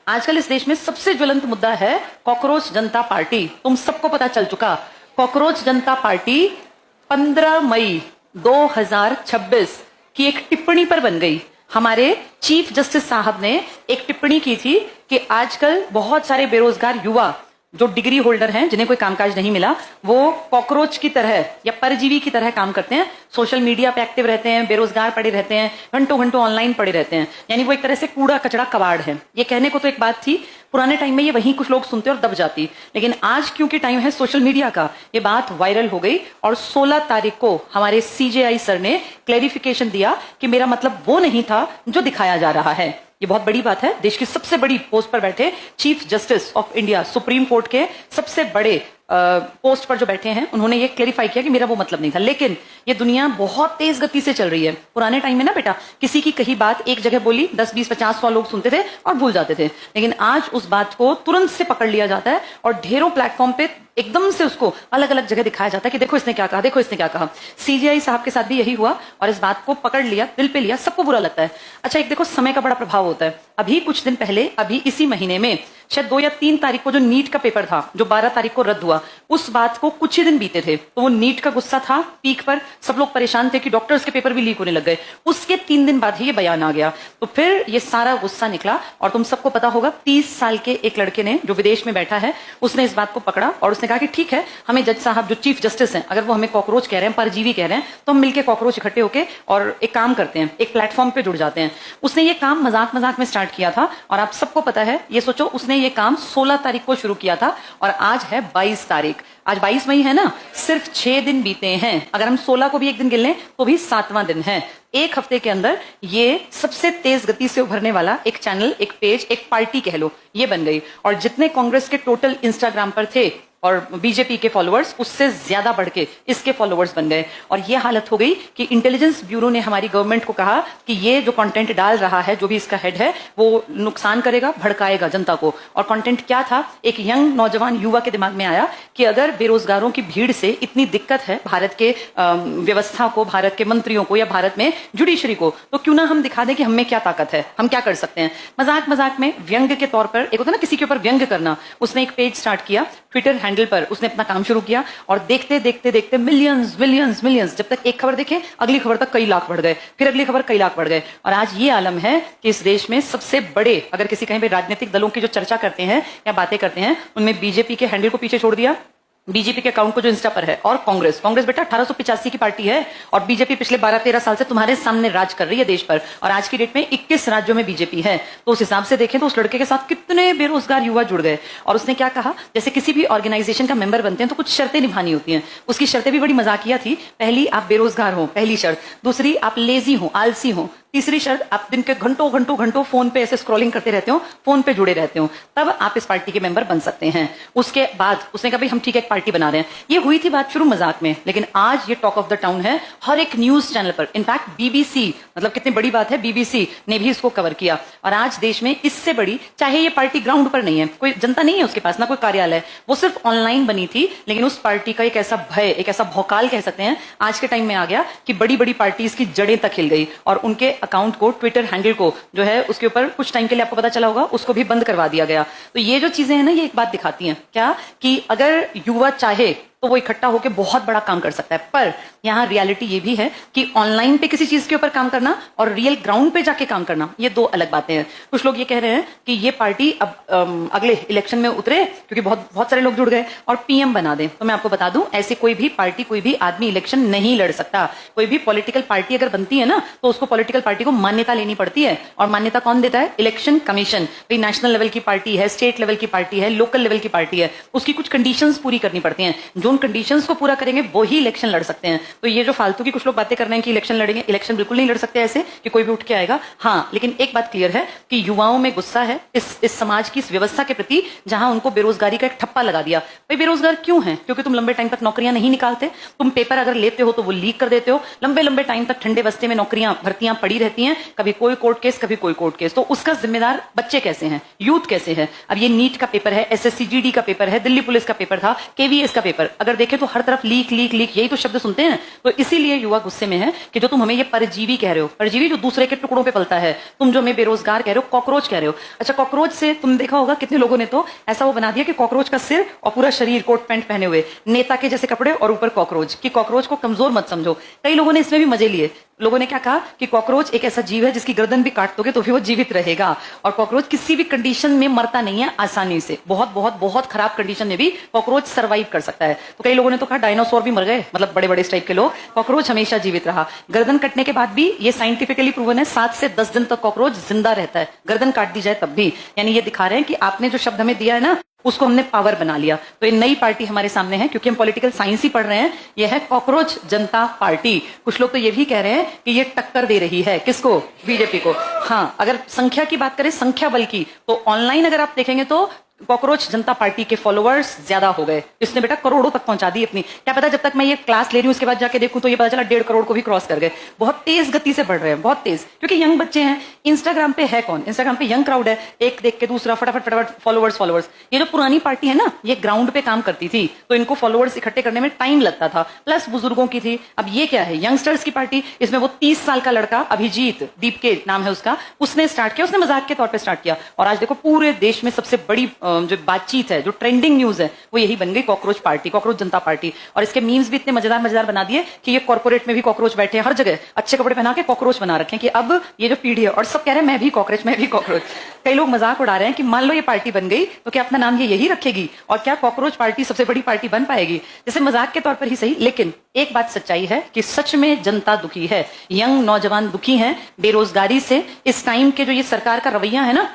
आजकल इस देश में सबसे ज्वलंत मुद्दा है कॉकरोच जनता पार्टी। तुम सबको पता चल चुका, कॉकरोच जनता पार्टी 15 मई 2026 की एक टिप्पणी पर बन गई। हमारे चीफ जस्टिस साहब ने एक टिप्पणी की थी कि आजकल बहुत सारे बेरोजगार युवा जो डिग्री होल्डर हैं, जिन्हें कोई कामकाज नहीं मिला, वो कॉकरोच की तरह या परजीवी की तरह काम करते हैं, सोशल मीडिया पे एक्टिव रहते हैं, बेरोजगार पड़े रहते हैं, घंटों घंटों ऑनलाइन पड़े रहते हैं। यानी वो एक तरह से कूड़ा कचड़ा कबाड़ है। ये कहने को तो एक बात थी, पुराने टाइम में ये वहीं कुछ लोग सुनते और दब जाती, लेकिन आज क्योंकि टाइम है सोशल मीडिया का, ये बात वायरल हो गई और 16 तारीख को हमारे सीजेआई सर ने क्लैरिफिकेशन दिया कि मेरा मतलब वो नहीं था जो दिखाया जा रहा है। ये बहुत बड़ी बात है। देश की सबसे बड़ी पोस्ट पर बैठे chief justice of India, supreme court के सबसे बड़े पोस्ट पर जो बैठे हैं, उन्होंने ये क्लेरिफाई किया कि मेरा वो मतलब नहीं था। लेकिन ये दुनिया बहुत तेज गति से चल रही है। पुराने टाइम में ना बेटा, किसी की कही बात एक जगह बोली 10, 20, 50, 100 लोग सुनते थे और भूल जाते थे, लेकिन आज उस बात को तुरंत से पकड़ लिया जाता है और ढेरों प्लेटफॉर्म पे एकदम से उसको अलग अलग जगह दिखाया जाता है कि देखो इसने क्या कहा, देखो इसने क्या कहा। सीजीआई साहब के साथ भी यही हुआ और इस बात को पकड़ लिया, दिल पे लिया, सबको बुरा लगता है। अच्छा, एक देखो समय का बड़ा प्रभाव होता है। अभी कुछ दिन पहले, अभी इसी महीने में शायद 2 या 3 तारीख को जो नीट का पेपर था, जो 12 तारीख को रद्द हुआ, उस बात को कुछ ही दिन बीते थे तो वो नीट का गुस्सा था पीक पर, सब लोग परेशान थे कि डॉक्टर्स के पेपर भी लीक होने लग गए। उसके 3 दिन बाद ही ये बयान आ गया, तो फिर ये सारा गुस्सा निकला। और तुम सबको पता होगा, 30 साल के एक लड़के ने, जो विदेश में बैठा है, उसने इस बात को पकड़ा और उसने कहा कि ठीक है, हमें जज साहब जो चीफ जस्टिस हैं, अगर वो हमें कॉकरोच कह रहे हैं, परजीवी कह रहे हैं, तो हम मिलकर कॉकरोच इकट्ठे होकर और एक काम करते हैं, एक प्लेटफॉर्म पे जुड़ जाते हैं। उसने ये काम मजाक मजाक में स्टार्ट किया था और आप सबको पता है, ये सोचो, उसने ये काम 16 तारीख को शुरू किया था और आज है 22 तारीख। आज 22 मई है ना, सिर्फ 6 दिन बीते हैं। अगर हम 16 को भी एक दिन गिन लें तो भी 7वां दिन है। एक हफ्ते के अंदर ये सबसे तेज गति से उभरने वाला एक चैनल, एक पेज, एक पार्टी कह लो, ये बन गई। और जितने कांग्रेस के टोटल इंस्टाग्राम पर थे और बीजेपी के फॉलोअर्स, उससे ज्यादा बढ़ के इसके फॉलोअर्स बन गए। और ये हालत हो गई कि इंटेलिजेंस ब्यूरो ने हमारी गवर्नमेंट को कहा कि ये जो कंटेंट डाल रहा है, जो भी इसका हेड है, वो नुकसान करेगा, भड़काएगा जनता को। और कंटेंट क्या था? एक यंग नौजवान युवा के दिमाग में आया कि अगर बेरोजगारों की भीड़ से इतनी दिक्कत है भारत के व्यवस्था को, भारत के मंत्रियों को या भारत में जुडिशरी को, तो क्यों ना हम दिखा दें कि हम में क्या ताकत है, हम क्या कर सकते हैं। मजाक मजाक में व्यंग के तौर पर, एक होता ना किसी के ऊपर व्यंग करना, उसने एक पेज स्टार्ट किया, ट्विटर हैंडल पर उसने अपना काम शुरू किया और देखते देखते देखते मिलियंस मिलियंस मिलियंस, जब तक एक खबर देखे अगली खबर तक कई लाख बढ़ गए, फिर अगली खबर कई लाख बढ़ गए। और आज ये आलम है कि इस देश में सबसे बड़े, अगर किसी कहीं पे राजनीतिक दलों की जो चर्चा करते हैं या बातें करते हैं, उनमें बीजेपी के हैंडल को पीछे छोड़ दिया, बीजेपी के अकाउंट को जो इंस्टा पर है, और कांग्रेस बेटा 1885 की पार्टी है और बीजेपी पिछले 12-13 साल से तुम्हारे सामने राज कर रही है देश पर, और आज की डेट में 21 राज्यों में बीजेपी है। तो उस हिसाब से देखें तो उस लड़के के साथ कितने बेरोजगार युवा जुड़ गए। और उसने क्या कहा, जैसे किसी भी ऑर्गेनाइजेशन का मेंबर बनते हैं तो कुछ शर्तें निभानी होती हैं। उसकी शर्तें भी बड़ी मजाकिया थी। पहली, आप बेरोजगार हो, पहली शर्त। दूसरी, आप लेजी हो, आलसी हो। तीसरी शर्त, आप दिन के घंटों घंटों घंटों फोन पे ऐसे स्क्रॉलिंग करते रहते हो, फोन पे जुड़े रहते हो, तब आप इस पार्टी के मेंबर बन सकते हैं। उसके बाद उसने कहा भाई हम ठीक है एक पार्टी बना रहे हैं। ये हुई थी बात शुरू मजाक में, लेकिन आज ये टॉक ऑफ द टाउन है हर एक न्यूज चैनल पर। इनफैक्ट बीबीसी, मतलब कितनी बड़ी बात है, बीबीसी ने भी इसको कवर किया। और आज देश में इससे बड़ी, चाहे ये पार्टी ग्राउंड पर नहीं है, कोई जनता नहीं है उसके पास, ना कोई कार्यालय, वो सिर्फ ऑनलाइन बनी थी, लेकिन उस पार्टी का एक ऐसा भय, एक ऐसा भौकाल कह सकते हैं, आज के टाइम में आ गया कि बड़ी बड़ी पार्टीज की जड़ें तक हिल गई और उनके अकाउंट को, ट्विटर हैंडल को जो है, उसके ऊपर कुछ टाइम के लिए आपको पता चला होगा, उसको भी बंद करवा दिया गया। तो ये जो चीजें हैं ना, ये एक बात दिखाती हैं क्या, कि अगर युवा चाहे तो वो इकट्ठा होकर बहुत बड़ा काम कर सकता है। पर यहाँ रियलिटी ये भी है कि ऑनलाइन पे किसी चीज के ऊपर काम करना और रियल ग्राउंड पे जाके काम करना, ये दो अलग बातें हैं। कुछ लोग ये कह रहे हैं कि ये पार्टी अब अगले इलेक्शन में उतरे, क्योंकि बहुत सारे लोग जुड़ गए, और पीएम बना दें। तो मैं आपको बता दूं, ऐसे कोई भी पार्टी, कोई भी आदमी इलेक्शन नहीं लड़ सकता। कोई भी पॉलिटिकल पार्टी अगर बनती है ना, तो उसको पॉलिटिकल पार्टी को मान्यता लेनी पड़ती है। और मान्यता कौन देता है? Election commission. भाई नेशनल लेवल की पार्टी है, स्टेट लेवल की पार्टी है, लोकल लेवल की पार्टी है, उसकी कुछ कंडीशंस पूरी करनी पड़ती हैं। जो उन कंडीशंस को पूरा करेंगे वो ही इलेक्शन लड़ सकते हैं। तो ये जो फालतू की कुछ लोग बातें कर रहे हैं कि इलेक्शन लड़ेंगे, इलेक्शन बिल्कुल नहीं लड़ सकते ऐसे कि कोई भी उठ के आएगा। हाँ, लेकिन एक बात क्लियर है कि युवाओं में गुस्सा है इस समाज की, इस व्यवस्था के प्रति, जहां उनको बेरोजगारी का एक ठप्पा लगा दिया। भाई बेरोजगार क्यों है? क्योंकि तुम लंबे टाइम तक नौकरियां नहीं निकालते, तुम पेपर अगर लेते हो तो वो लीक कर देते हो, लंबे लंबे टाइम तक ठंडे बस्ते में नौकरियां, भर्तियां पड़ी रहती हैं, कभी कोई कोर्ट केस, कभी कोई कोर्ट केस। तो उसका जिम्मेदार बच्चे कैसे हैं, यूथ कैसे है? अब ये नीट का पेपर है, एसएससी जीडी का पेपर है, दिल्ली पुलिस का पेपर था, केवीएस का पेपर, अगर देखें तो हर तरफ लीक लीक लीक यही तो शब्द सुनते हैं। तो इसीलिए युवा गुस्से में है कि जो तुम हमें ये परजीवी कह रहे हो, परजीवी जो दूसरे के टुकड़ों पे पलता है, तुम जो हमें बेरोजगार कह रहे हो, कॉकरोच कह रहे हो। अच्छा, कॉकरोच से तुम देखा होगा कितने लोगों ने तो ऐसा वो बना दिया कि कॉकरोच का सिर और पूरा शरीर कोट पैंट पहने हुए, नेता के जैसे कपड़े और ऊपर कॉकरोच, कि कॉकरोच को कमजोर मत समझो। कई लोगों ने इसमें भी मजे लिए। लोगों ने क्या कहा कि कॉकरोच एक ऐसा जीव है जिसकी गर्दन भी काट दोगे तो भी वो जीवित रहेगा, और कॉकरोच किसी भी कंडीशन में मरता नहीं है आसानी से। बहुत बहुत बहुत खराब कंडीशन में भी कॉकरोच सर्वाइव कर सकता है। तो कई लोगों ने तो कहा डायनासोर भी मर गए, मतलब बड़े बड़े इस टाइप के लोग, कॉकरोच हमेशा जीवित रहा। गर्दन कटने के बाद भी ये साइंटिफिकली प्रूवन है 7 से 10 दिन तक कॉकरोच जिंदा रहता है, गर्दन काट दी जाए तब भी। यानी ये दिखा रहे हैं कि आपने जो शब्द हमें दिया है ना, उसको हमने पावर बना लिया। तो ये नई पार्टी हमारे सामने है, क्योंकि हम पॉलिटिकल साइंस ही पढ़ रहे हैं। यह है कॉकरोच जनता पार्टी। कुछ लोग तो ये भी कह रहे हैं कि ये टक्कर दे रही है किसको? बीजेपी को। हाँ, अगर संख्या की बात करें, संख्या बल की, तो ऑनलाइन अगर आप देखेंगे तो कॉकरोच जनता पार्टी के फॉलोअर्स ज्यादा हो गए। इसने बेटा करोड़ों तक पहुंचा दी अपनी। क्या पता जब तक मैं ये क्लास ले रही हूं उसके बाद जाके देखूं तो ये पता चला 1.5 करोड़ को भी क्रॉस कर गए। बहुत तेज गति से बढ़ रहे हैं, बहुत तेज, क्योंकि यंग बच्चे हैं। इंस्टाग्राम पे है कौन? इंस्टाग्राम पे यंग क्राउड है, एक देख के दूसरा फटाफट फटाफट फॉलोअर्स। ये जो पुरानी पार्टी है ना, ये ग्राउंड पे काम करती थी, तो इनको फॉलोअर्स इकट्ठे करने में टाइम लगता था, प्लस बुजुर्गों की थी। अब ये क्या है? यंगस्टर्स की पार्टी। इसमें वो 30 साल का लड़का अभिजीत, दीप के नाम है उसका, उसने स्टार्ट किया, उसने मजाक के तौर पर स्टार्ट किया, और आज देखो पूरे देश में सबसे बड़ी जो बातचीत है, जो ट्रेंडिंग न्यूज है, वो यही बन गई, कॉकरोच पार्टी, कॉकरोच जनता पार्टी। और इसके मीम्स भी इतने मजेदार मजेदार बना दिए कि ये कॉर्पोरेट में भी कॉकरोच बैठे हैं, हर जगह अच्छे कपड़े पहना के कॉकरोच बना रखे हैं कि अब ये जो पीढ़ी है, और सब कह रहे हैं मैं भी कॉकरोच, मैं भी कॉकरोच। कई लोग मजाक उड़ा रहे हैं कि मान लो ये पार्टी बन गई तो क्या अपना नाम ये यही रखेगी, और क्या कॉकरोच पार्टी सबसे बड़ी पार्टी बन पाएगी? जैसे मजाक के तौर पर ही सही, लेकिन एक बात सच्चाई है कि सच में जनता दुखी है, यंग नौजवान दुखी हैं बेरोजगारी से। इस टाइम के जो ये सरकार का रवैया है ना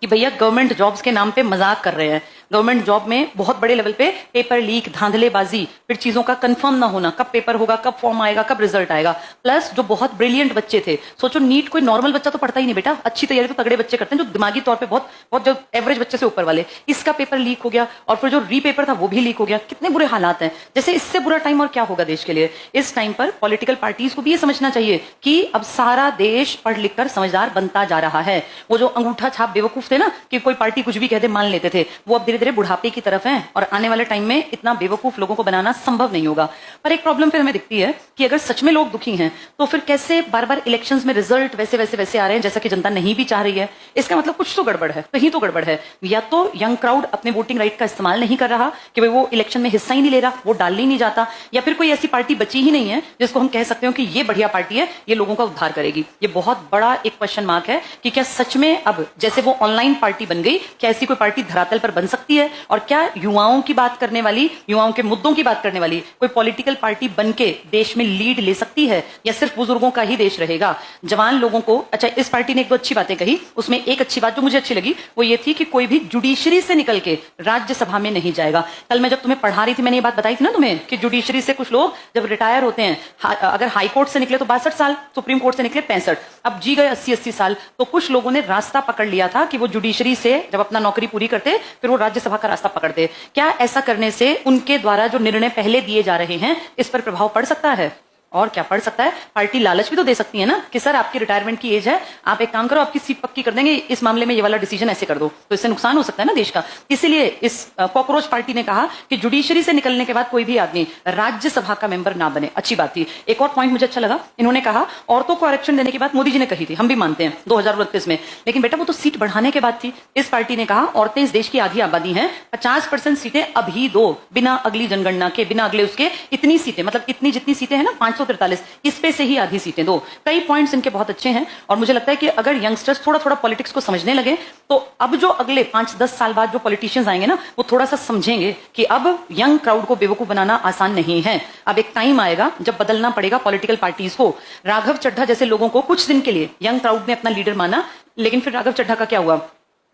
कि भैया गवर्नमेंट जॉब्स के नाम पे मजाक कर रहे हैं, गवर्नमेंट जॉब में बहुत बड़े लेवल पे पेपर लीक, धांधलेबाजी, फिर चीजों का कंफर्म ना होना, कब पेपर होगा, कब फॉर्म आएगा, कब रिजल्ट आएगा। प्लस जो बहुत ब्रिलियंट बच्चे थे, सोचो नीट कोई नॉर्मल बच्चा तो पढ़ता ही नहीं बेटा, अच्छी तैयारी तो तगड़े बच्चे करते हैं, जो दिमागी तौर पे बहुत बहुत जो एवरेज बच्चे से ऊपर वाले, इसका पेपर लीक हो गया, और फिर जो रीपेपर था वो भी लीक हो गया। कितने बुरे हालात हैं। जैसे इससे बुरा टाइम और क्या होगा देश के लिए? इस टाइम पर पॉलिटिकल पार्टीज को भी ये समझना चाहिए कि अब सारा देश पढ़ लिख कर समझदार बनता जा रहा है। वो जो अंगूठा छाप बेवकूफ थे ना, कि कोई पार्टी कुछ भी कहते मान लेते थे, वो अब धीरे धीरे बुढ़ापे की तरफ हैं, और आने वाले टाइम में इतना बेवकूफ लोगों को बनाना संभव नहीं होगा। पर एक प्रॉब्लम फिर हमें दिखती है कि अगर सच में लोग दुखी हैं तो फिर कैसे बार बार इलेक्शंस में रिजल्ट वैसे वैसे वैसे आ रहे हैं जैसा कि जनता नहीं भी चाह रही है? इसका मतलब कुछ तो गड़बड़ है, कहीं तो गड़बड़ है। या तो यंग क्राउड अपने वोटिंग राइट का इस्तेमाल नहीं कर रहा कि भाई वो इलेक्शन में हिस्सा ही नहीं ले रहा, वोट डालने ही नहीं जाता, या फिर कोई ऐसी पार्टी बची ही नहीं है जिसको हम कह सकते हो कि ये बढ़िया पार्टी है, ये लोगों का उद्धार करेगी। ये बहुत बड़ा एक क्वेश्चन मार्क है कि क्या सच में अब जैसे वो ऑनलाइन पार्टी बन गई, क्या ऐसी कोई पार्टी धरातल पर बन सकती है? और क्या युवाओं की बात करने वाली, युवाओं के मुद्दों की बात करने वाली कोई पॉलिटिकल पार्टी बनके देश में लीड ले सकती है, या सिर्फ बुजुर्गों का ही देश रहेगा? जवान लोगों को, अच्छा इस पार्टी ने एक दो अच्छी बातें कही, उसमें एक अच्छी बात जो मुझे अच्छी लगी वो ये थी कि कोई भी जुडिशरी से निकल के राज्यसभा में नहीं जाएगा। कल मैं जब तुम्हें पढ़ा रही थी मैंने ये बात बताई थी ना तुम्हें कि जुडिशरी से कुछ लोग जब रिटायर होते हैं, अगर हाई कोर्ट से निकले तो 62 साल, सुप्रीम कोर्ट से निकले 65, अब जी गए 80-80 साल। तो कुछ लोगों ने रास्ता पकड़ लिया था कि वो जुडिशरी से जब अपना नौकरी पूरी करते फिर वो राज्यसभा का रास्ता पकड़ते। क्या ऐसा करने से उनके द्वारा जो निर्णय पहले दिए जा रहे हैं इस पर प्रभाव पड़ सकता है? और क्या पड़ सकता है? पार्टी लालच भी तो दे सकती है ना कि सर आपकी रिटायरमेंट की एज है, आप एक काम करो, आपकी सीट पक्की कर देंगे, इस मामले में ये वाला डिसीजन ऐसे कर दो, तो इससे नुकसान हो सकता है ना देश का। इसीलिए इस कॉकरोच पार्टी ने कहा कि जुडिशरी से निकलने के बाद कोई भी आदमी राज्यसभा का मेंबर ना बने। अच्छी बात थी। एक और पॉइंट मुझे अच्छा लगा, इन्होंने कहा औरतों को आरक्षण देने की बात मोदी जी ने कही थी, हम भी मानते हैं 2029 में, लेकिन बेटा वो तो सीट बढ़ाने के बाद थी। इस पार्टी ने कहा औरतें इस देश की आधी आबादी है, 50% सीटें अभी दो, बिना अगली जनगणना के, बिना अगले उसके इतनी सीटें, मतलब इतनी जितनी सीटें हैं ना 543, इस पे से ही आधी सीटें दो। कई पॉइंट्स इनके बहुत अच्छे हैं, और मुझे लगता है कि अगर यंगस्टर्स थोड़ा थोड़ा पॉलिटिक्स को समझने लगे तो अब जो अगले 5-10 साल बाद जो पॉलिटिशियंस आएंगे ना, वो थोड़ा सा समझेंगे कि अब यंग क्राउड को बेवकूफ बनाना आसान नहीं है। अब एक टाइम आएगा जब बदलना पड़ेगा पॉलिटिकल पार्टीज को। राघव चड्ढा जैसे लोगों को कुछ दिन के लिए यंग क्राउड ने अपना लीडर माना, लेकिन फिर राघव चड्ढा का क्या हुआ?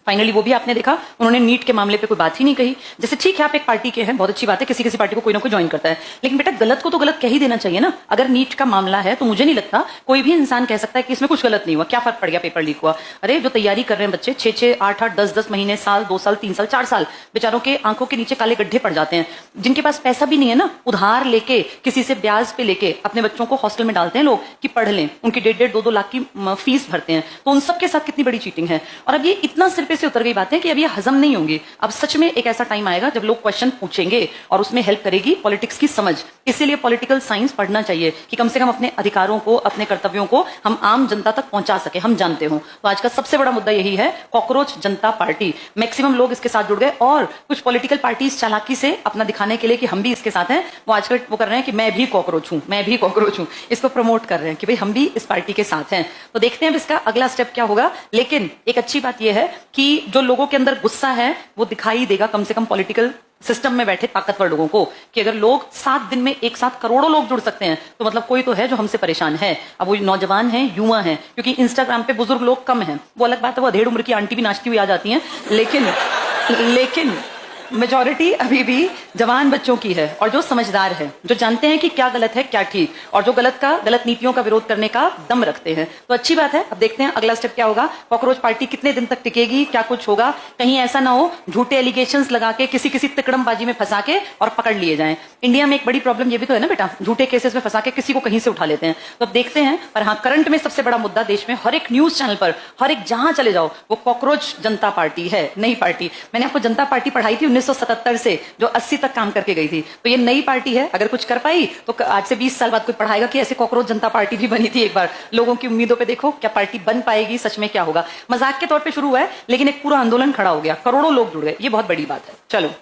फाइनली वो भी आपने देखा, उन्होंने नीट के मामले पे कोई बात ही नहीं कही। जैसे ठीक है आप एक पार्टी के हैं, बहुत अच्छी बात है, किसी किसी पार्टी को कोई ना कोई ज्वाइन करता है, लेकिन बेटा गलत को तो गलत कह ही देना चाहिए ना। अगर नीट का मामला है तो मुझे नहीं लगता कोई भी इंसान कह सकता है कि इसमें कुछ गलत नहीं हुआ, क्या फर्क पड़ गया पेपर लीक हुआ। अरे जो तैयारी कर रहे हैं बच्चे 6-6, 8-8, 10-10 महीने, साल, 2 साल, 3 साल, 4 साल, बेचारों के आंखों के नीचे काले गड्ढे पड़ जाते हैं। जिनके पास पैसा भी नहीं है ना, उधार लेके किसी से ब्याज पे लेके अपने बच्चों को हॉस्टल में डालते हैं लोग कि पढ़ लें, उनकी 1.5-2 लाख की फीस भरते हैं, तो उन सबके साथ कितनी बड़ी चीटिंग है। और अब ये इतना सिर पे से उतर गई बातें कि अब ये हजम नहीं होंगी। अब सच में एक ऐसा टाइम आएगा जब लोग क्वेश्चन पूछेंगे और उसमें हेल्प करेगी पॉलिटिक्स की समझ। इसीलिए पॉलिटिकल साइंस पढ़ना चाहिए कि कम से कम अपने अधिकारों को, अपने कर्तव्यों को हम आम जनता तक पहुंचा सके, हम जानते हो। तो आज का सबसे बड़ा मुद्दा यही है, कॉकरोच जनता पार्टी। मैक्सिमम लोग इसके साथ जुड़ गए और कुछ पॉलिटिकल पार्टीज चालाकी से अपना दिखाने के लिए कि हम भी इसके साथ हैं, वो आजकल वो कर रहे हैं कि मैं भी कॉकरोच हूं, मैं भी कॉकरोच हूं। इसको प्रमोट कर रहे हैं कि भाई हम भी इस पार्टी के साथ हैं। तो देखते हैं अब इसका अगला स्टेप क्या होगा। लेकिन एक अच्छी बात यह है कि जो लोगों के अंदर गुस्सा है वो दिखाई देगा कम से कम पॉलिटिकल सिस्टम में बैठे ताकतवर लोगों को, कि अगर लोग 7 दिन में एक साथ करोड़ों लोग जुड़ सकते हैं तो मतलब कोई तो है जो हमसे परेशान है। अब वो नौजवान हैं, युवा हैं, क्योंकि इंस्टाग्राम पे बुजुर्ग लोग कम हैं, वो अलग बात है, वो अधेड़ उम्र की आंटी भी नाचती हुई आ जाती हैं, लेकिन मेजॉरिटी अभी भी जवान बच्चों की है और जो समझदार है, जो जानते हैं कि क्या गलत है क्या ठीक, और जो गलत नीतियों का विरोध करने का दम रखते हैं। तो अच्छी बात है। अब देखते हैं अगला स्टेप क्या होगा, कॉकरोच पार्टी कितने दिन तक टिकेगी, क्या कुछ होगा। कहीं ऐसा ना हो झूठे एलिगेशंस लगा के किसी तिकड़मबाजी में फंसा के और पकड़ लिए जाएं। इंडिया में एक बड़ी प्रॉब्लम ये भी तो है ना बेटा, झूठे केसेस में फंसा के किसी को कहीं से उठा लेते हैं। तो अब देखते हैं। पर हाँ, करंट में सबसे बड़ा मुद्दा देश में हर एक न्यूज चैनल पर, हर एक जहां चले जाओ, वो कॉकरोच जनता पार्टी है, नई पार्टी। मैंने आपको जनता पार्टी पढ़ाई थी 1977 से, जो 80 तक काम करके गई थी। तो ये नई पार्टी है, अगर कुछ कर पाई तो आज से 20 साल बाद कोई पढ़ाएगा कि ऐसे कॉकरोच जनता पार्टी भी बनी थी एक बार। लोगों की उम्मीदों पे देखो, क्या पार्टी बन पाएगी, सच में क्या होगा। मजाक के तौर पे शुरू हुआ है लेकिन एक पूरा आंदोलन खड़ा हो गया, करोड़ों लोग जुड़ गए, ये बहुत बड़ी बात है। चलो।